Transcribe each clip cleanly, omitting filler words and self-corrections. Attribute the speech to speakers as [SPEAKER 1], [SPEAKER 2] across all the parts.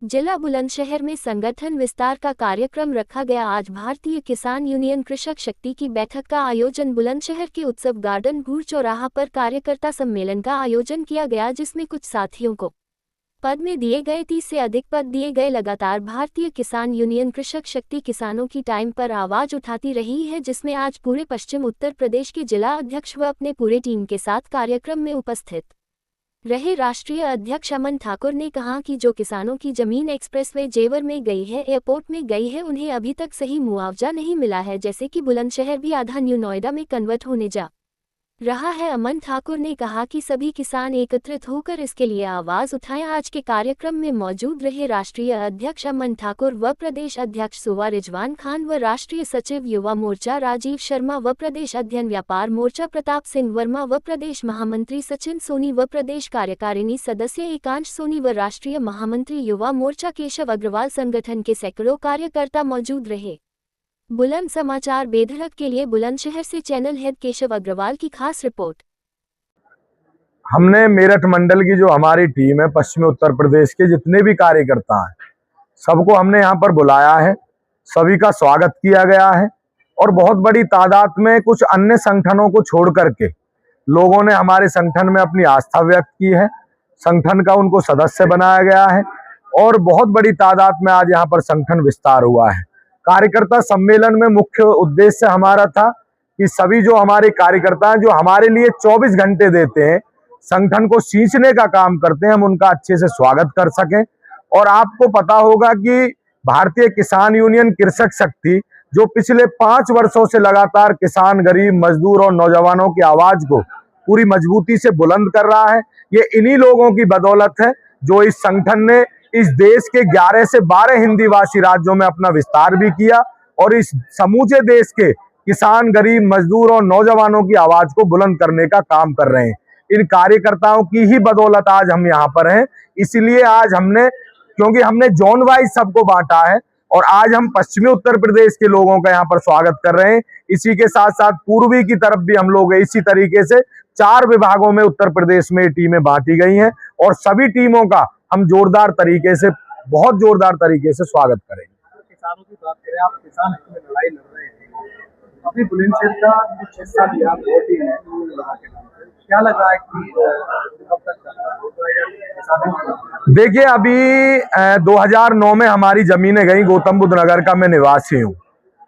[SPEAKER 1] जिला बुलंदशहर में संगठन विस्तार का कार्यक्रम रखा गया। आज भारतीय किसान यूनियन कृषक शक्ति की बैठक का आयोजन बुलंदशहर के उत्सव गार्डन भूर चौराहा पर कार्यकर्ता सम्मेलन का आयोजन किया गया, जिसमें कुछ साथियों को पद में दिए गए 30 से अधिक पद दिए गए। लगातार भारतीय किसान यूनियन कृषक शक्ति किसानों की टाइम पर आवाज उठाती रही है, जिसमें आज पूरे पश्चिम उत्तर प्रदेश के जिला अध्यक्ष व अपने पूरे टीम के साथ कार्यक्रम में उपस्थित रहे। राष्ट्रीय अध्यक्ष अमन ठाकुर ने कहा कि जो किसानों की जमीन एक्सप्रेसवे जेवर में गई है, एयरपोर्ट में गई है, उन्हें अभी तक सही मुआवजा नहीं मिला है, जैसे कि बुलंदशहर भी आधा न्यू नोएडा में कन्वर्ट होने जा रहा है। अमन ठाकुर ने कहा कि सभी किसान एकत्रित होकर इसके लिए आवाज उठाएं। आज के कार्यक्रम में मौजूद रहे राष्ट्रीय अध्यक्ष अमन ठाकुर व प्रदेश अध्यक्ष सुवा रिजवान खान व राष्ट्रीय सचिव युवा मोर्चा राजीव शर्मा व प्रदेश अध्ययन व्यापार मोर्चा प्रताप सिंह वर्मा व प्रदेश महामंत्री सचिन सोनी व प्रदेश कार्यकारिणी सदस्य एकांश सोनी व राष्ट्रीय महामंत्री युवा मोर्चा केशव अग्रवाल। संगठन के सैकड़ों कार्यकर्ता मौजूद रहे। बुलंद समाचार बेधड़क के लिए बुलंदशहर से चैनल हेड केशव अग्रवाल की खास रिपोर्ट।
[SPEAKER 2] हमने मेरठ मंडल की जो हमारी टीम है, पश्चिमी उत्तर प्रदेश के जितने भी कार्यकर्ता हैं, सबको हमने यहाँ पर बुलाया है। सभी का स्वागत किया गया है और बहुत बड़ी तादाद में कुछ अन्य संगठनों को छोड़ करके लोगों ने हमारे संगठन में अपनी आस्था व्यक्त की है। संगठन का उनको सदस्य बनाया गया है और बहुत बड़ी तादाद में आज यहाँ पर संगठन विस्तार हुआ है। कार्यकर्ता सम्मेलन में मुख्य उद्देश्य हमारा था कि सभी जो हमारे कार्यकर्ता हैं, जो हमारे लिए 24 घंटे देते हैं, संगठन को सींचने का काम करते हैं, हम उनका अच्छे से स्वागत कर सकें। और आपको पता होगा कि भारतीय किसान यूनियन कृषक शक्ति जो पिछले 5 वर्षों से लगातार किसान, गरीब, मजदूर और नौजवानों की आवाज को पूरी मजबूती से बुलंद कर रहा है, ये इन्हीं लोगों की बदौलत है जो इस संगठन ने इस देश के 11 से 12 हिंदी भाषी राज्यों में अपना विस्तार भी किया और इस समूचे देश के किसान, गरीब, मजदूर और नौजवानों की आवाज को बुलंद करने का काम कर रहे हैं। इन कार्यकर्ताओं की ही बदौलत आज हम यहाँ पर हैं। इसलिए आज क्योंकि हमने जोन वाइज सबको बांटा है और आज हम पश्चिमी उत्तर प्रदेश के लोगों का यहाँ पर स्वागत कर रहे हैं। इसी के साथ साथ पूर्वी की तरफ भी हम लोग इसी तरीके से 4 विभागों में उत्तर प्रदेश में टीमें बांटी गई हैं और सभी टीमों का हम बहुत जोरदार तरीके से स्वागत करेंगे।
[SPEAKER 3] किसानों की बात करें, आप किसान हित में लड़ाई लड़ रहे हैं। अभी बुलंदशहर का कुछ हिस्सा दिया वोट ही है, क्या लग रहा है कि कब तक
[SPEAKER 2] देखिए, अभी 2009 में हमारी जमीनें गई। गौतम बुद्ध नगर का मैं निवासी हूँ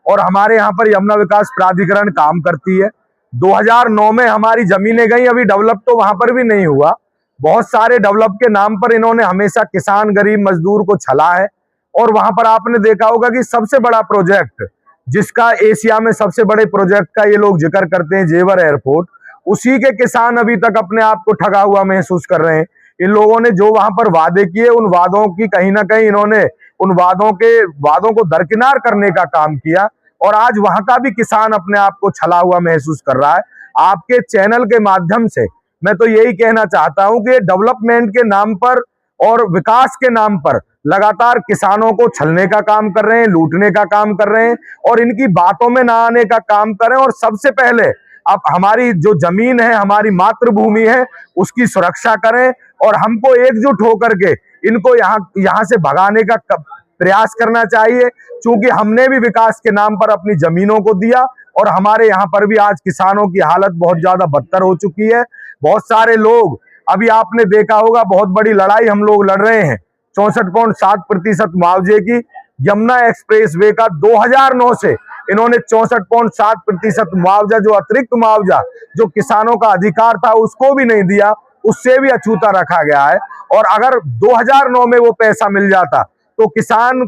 [SPEAKER 2] और हमारे यहाँ पर यमुना विकास प्राधिकरण काम करती है। 2009 में हमारी जमीनें गई, अभी डेवलप तो वहां पर भी नहीं हुआ। बहुत सारे डेवलप के नाम पर इन्होंने हमेशा किसान, गरीब, मजदूर को छला है। और वहां पर आपने देखा होगा कि सबसे बड़ा प्रोजेक्ट, जिसका एशिया में सबसे बड़े प्रोजेक्ट का ये लोग जिक्र करते हैं, जेवर एयरपोर्ट, उसी के किसान अभी तक अपने आप को ठगा हुआ महसूस कर रहे हैं। इन लोगों ने जो वहां पर वादे किए, उन वादों की कहीं ना कहीं इन्होंने उन वादों को दरकिनार करने का काम किया और आज वहां का भी किसान अपने आप को छला हुआ महसूस कर रहा है। आपके चैनल के माध्यम से मैं तो यही कहना चाहता हूं कि डेवलपमेंट के नाम पर और विकास के नाम पर लगातार किसानों को छलने का काम कर रहे हैं, लूटने का काम कर रहे हैं और इनकी बातों में ना आने का काम करें। और सबसे पहले अब हमारी जो जमीन है, हमारी मातृभूमि है, उसकी सुरक्षा करें और हमको एकजुट होकर के इनको यहाँ से भगाने का प्रयास करना चाहिए। क्योंकि हमने भी विकास के नाम पर अपनी जमीनों को दिया और हमारे यहाँ पर भी आज किसानों की हालत बहुत ज्यादा बदतर हो चुकी है। बहुत सारे लोग, अभी आपने देखा होगा, बहुत बड़ी लड़ाई हम लोग लड़ रहे हैं 64.7% मुआवजे की। यमुना एक्सप्रेस वे का 2009 से इन्होंने 64.7% मुआवजा, जो अतिरिक्त मुआवजा जो किसानों का अधिकार था, उसको भी नहीं दिया, उससे भी अछूता रखा गया है। और अगर 2009 में वो पैसा मिल जाता तो किसान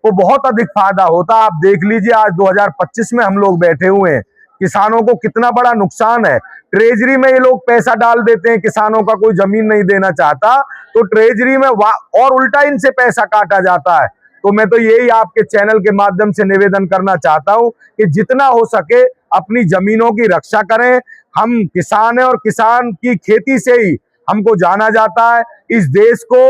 [SPEAKER 2] को बहुत अधिक फायदा होता। आप देख लीजिए, आज 2025 में हम लोग बैठे हुए हैं, किसानों को कितना बड़ा नुकसान है। ट्रेजरी में ये लोग पैसा डाल देते हैं, किसानों का कोई जमीन नहीं देना चाहता तो ट्रेजरी में और उल्टा इनसे पैसा काटा जाता है। तो मैं तो यही आपके चैनल के माध्यम से निवेदन करना चाहता हूं कि जितना हो सके अपनी जमीनों की रक्षा करें। हम किसान हैं और किसान की खेती से ही हमको जाना जाता है। इस देश को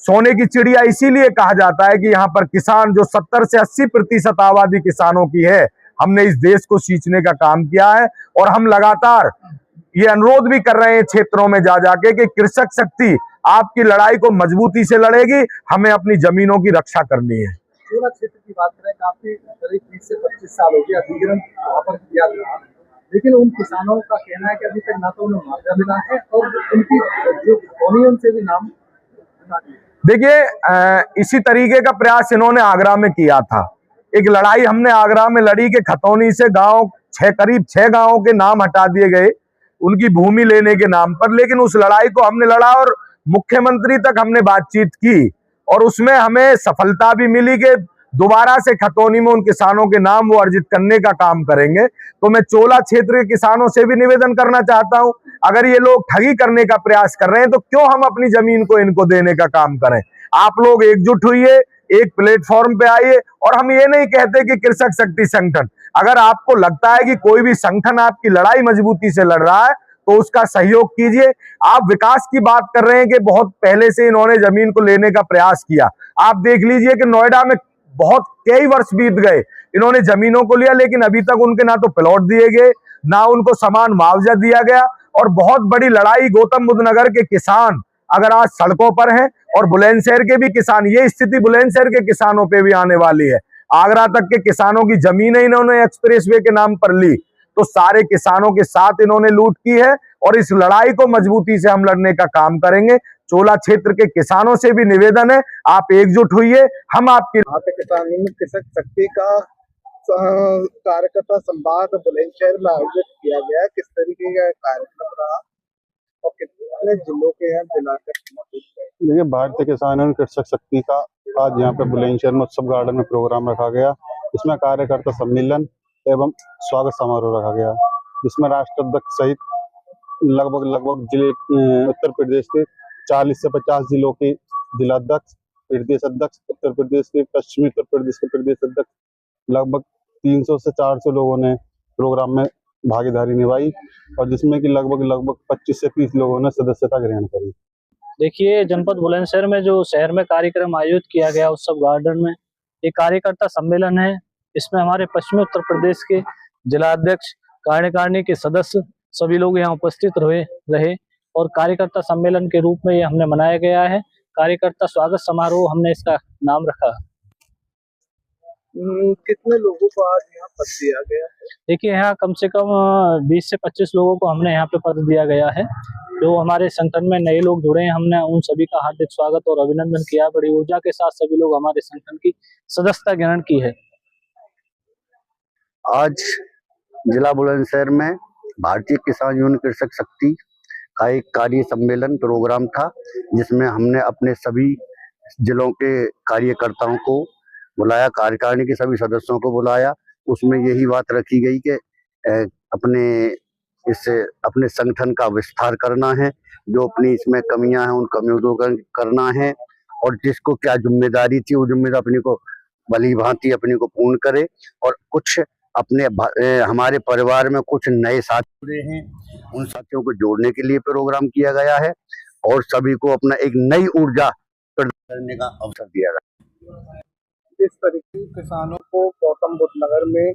[SPEAKER 2] सोने की चिड़िया इसीलिए कहा जाता है कि यहाँ पर किसान, जो 70 से 80% आबादी किसानों की है, हमने इस देश को सींचने का काम किया है और हम लगातार ये अनुरोध भी कर रहे हैं क्षेत्रों में जा जाके कि कृषक शक्ति आपकी लड़ाई को मजबूती से लड़ेगी, हमें अपनी जमीनों की रक्षा करनी है।
[SPEAKER 3] चोला क्षेत्र की बात करें, काफी करीब 20 से 25 साल हो गया अधिग्रहण वहाँ पर किया गया, लेकिन उन किसानों का कहना है कि अभी तक ना तो उन्हें मुआवजा मिला है और उनकी जो भूमि उनसे भी नाम बना दिया।
[SPEAKER 2] देखिए इसी तरीके का प्रयास इन्होंने आगरा में किया था। एक लड़ाई हमने आगरा में लड़ी कि खतौनी से गांव करीब 6 गांवों के नाम हटा दिए गए उनकी भूमि लेने के नाम पर, लेकिन उस लड़ाई को हमने लड़ा और मुख्यमंत्री तक हमने बातचीत की और उसमें हमें सफलता भी मिली कि दोबारा से खतौनी में उन किसानों के नाम वो अर्जित करने का काम करेंगे। तो मैं चोला क्षेत्र के किसानों से भी निवेदन करना चाहता हूं, अगर ये लोग ठगी करने का प्रयास कर रहे हैं तो क्यों हम अपनी जमीन को इनको देने का काम करें। आप लोग एकजुट हुइए, एक प्लेटफॉर्म पे आइए। और हम ये नहीं कहते कि कृषक शक्ति संगठन, अगर आपको लगता है कि कोई भी संगठन आपकी लड़ाई मजबूती से लड़ रहा है तो उसका सहयोग कीजिए। आप विकास की बात कर रहे हैं कि बहुत पहले से इन्होंने जमीन को लेने का प्रयास किया। आप देख लीजिए कि नोएडा में बहुत कई वर्ष बीत गए, इन्होंने जमीनों को लिया लेकिन अभी तक उनके ना तो प्लॉट दिए गए, ना उनको समान मुआवजा दिया गया। और बहुत बड़ी लड़ाई गौतम बुद्ध नगर के किसान अगर आज सड़कों पर हैं और बुलंदशहर के भी किसान, ये स्थिति बुलंदशहर के किसानों पे भी आने वाली है। आगरा तक के किसानों की जमीनें इन्होंने एक्सप्रेसवे के नाम पर ली, तो सारे किसानों के साथ इन्होंने लूट की है और इस लड़ाई को मजबूती से हम लड़ने का काम करेंगे। चोला क्षेत्र के किसानों से भी निवेदन है, आप एकजुट हुइए, हम आपकी
[SPEAKER 4] किसान कृषक शक्ति का कार्यकर्ता संवाद बुलंदशहर में आयोजित किया गया। किस तरीके का कार्यक्रम रहा और कितने जिलों के यहाँ जिलाध्यक्ष मौजूद थे?
[SPEAKER 5] देखिए, भारतीय किसान एवं कृषक शक्ति का आज यहाँ पे बुलंदशहर में उत्सव गार्डन में प्रोग्राम रखा गया। इसमें कार्यकर्ता सम्मेलन एवं स्वागत समारोह रखा गया, जिसमें राष्ट्राध्यक्ष सहित लगभग जिले उत्तर प्रदेश के 40 से 50 जिलों के जिलाध्यक्ष, प्रदेश अध्यक्ष, उत्तर प्रदेश के पश्चिमी उत्तर प्रदेश के प्रदेश अध्यक्ष, लगभग 300 से 400 लोगों ने प्रोग्राम में भागीदारी निभाई और जिसमें कि लगभग 25 से 30 लोगों ने सदस्यता ग्रहण करी।
[SPEAKER 6] देखिए, जनपद बुलंदशहर में जो शहर में कार्यक्रम आयोजित किया गया उत्सव गार्डन में, एक कार्यकर्ता सम्मेलन है। इसमें हमारे पश्चिमी उत्तर प्रदेश के जिलाध्यक्ष, कार्यकारिणी के सदस्य सभी लोग यहाँ उपस्थित रहे और कार्यकर्ता सम्मेलन के रूप में ये हमने मनाया गया है। कार्यकर्ता स्वागत समारोह हमने इसका नाम रखा।
[SPEAKER 4] कितने लोगों को आज यहाँ पद दिया गया है?
[SPEAKER 6] देखिए, यहाँ कम से कम 20 से 25 लोगों को हमने यहाँ पे पद दिया गया है। जो हमारे संगठन में नए लोग जुड़े हैं, हमने उन सभी का हार्दिक स्वागत और अभिनंदन किया। बड़ी ऊर्जा के साथ सभी लोग हमारे संगठन की सदस्यता ग्रहण की है।
[SPEAKER 7] आज जिला बुलंदशहर में भारतीय किसान यूनियन कृषक शक्ति का एक कार्य सम्मेलन प्रोग्राम था, जिसमें हमने अपने सभी जिलों के कार्यकर्ताओं को बुलाया, कार्यकारिणी के सभी सदस्यों को बुलाया। उसमें यही बात रखी गई कि अपने संगठन का विस्तार करना है, जो अपनी इसमें कमियां हैं उन कमियों को करना है और जिसको क्या जिम्मेदारी थी वो जिम्मेदारी अपनी को भली भांति अपने को पूर्ण करे। और कुछ हमारे परिवार में कुछ नए साथी जुड़े हैं, उन साथियों को जोड़ने के लिए प्रोग्राम किया गया है और सभी को अपना एक नई ऊर्जा प्रदान करने का अवसर दिया गया।
[SPEAKER 4] इस तरीके किसानों को गौतम बुद्ध नगर में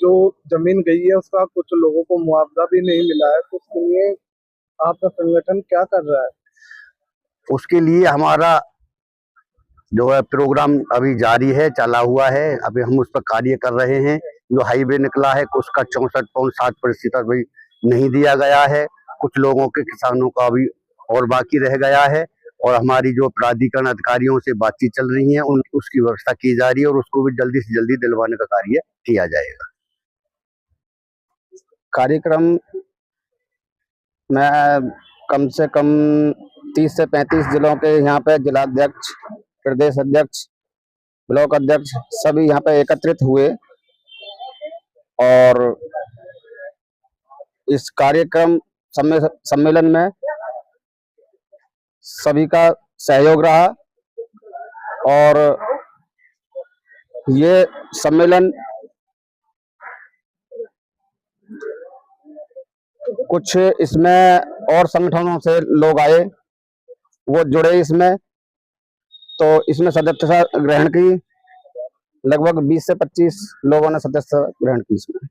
[SPEAKER 4] जो जमीन गई है उसका कुछ लोगों को मुआवजा भी नहीं मिला है, तो उसके लिए आपका संगठन क्या कर रहा है?
[SPEAKER 7] उसके लिए हमारा जो है प्रोग्राम अभी जारी है, चला हुआ है। अभी हम उस पर कार्य कर रहे हैं। जो हाईवे निकला है उसका 64.7% अभी नहीं दिया गया है। कुछ लोगों के किसानों का अभी और बाकी रह गया है और हमारी जो प्राधिकरण अधिकारियों से बातचीत चल रही है उसकी व्यवस्था की जा रही है और उसको भी जल्दी से जल्दी दिलवाने का कार्य किया जाएगा। कार्यक्रम में कम से कम 30 से 35 जिलों के यहाँ पे जिलाध्यक्ष, प्रदेश अध्यक्ष, ब्लॉक अध्यक्ष सभी यहाँ पे एकत्रित हुए और इस कार्यक्रम सम्मेलन में सभी का सहयोग रहा और ये सम्मेलन कुछ इसमें और संगठनों से लोग आए, वो जुड़े इसमें, तो इसमें सदस्यता ग्रहण की। लगभग 20 से 25 लोगों ने सदस्यता ग्रहण की इसमें।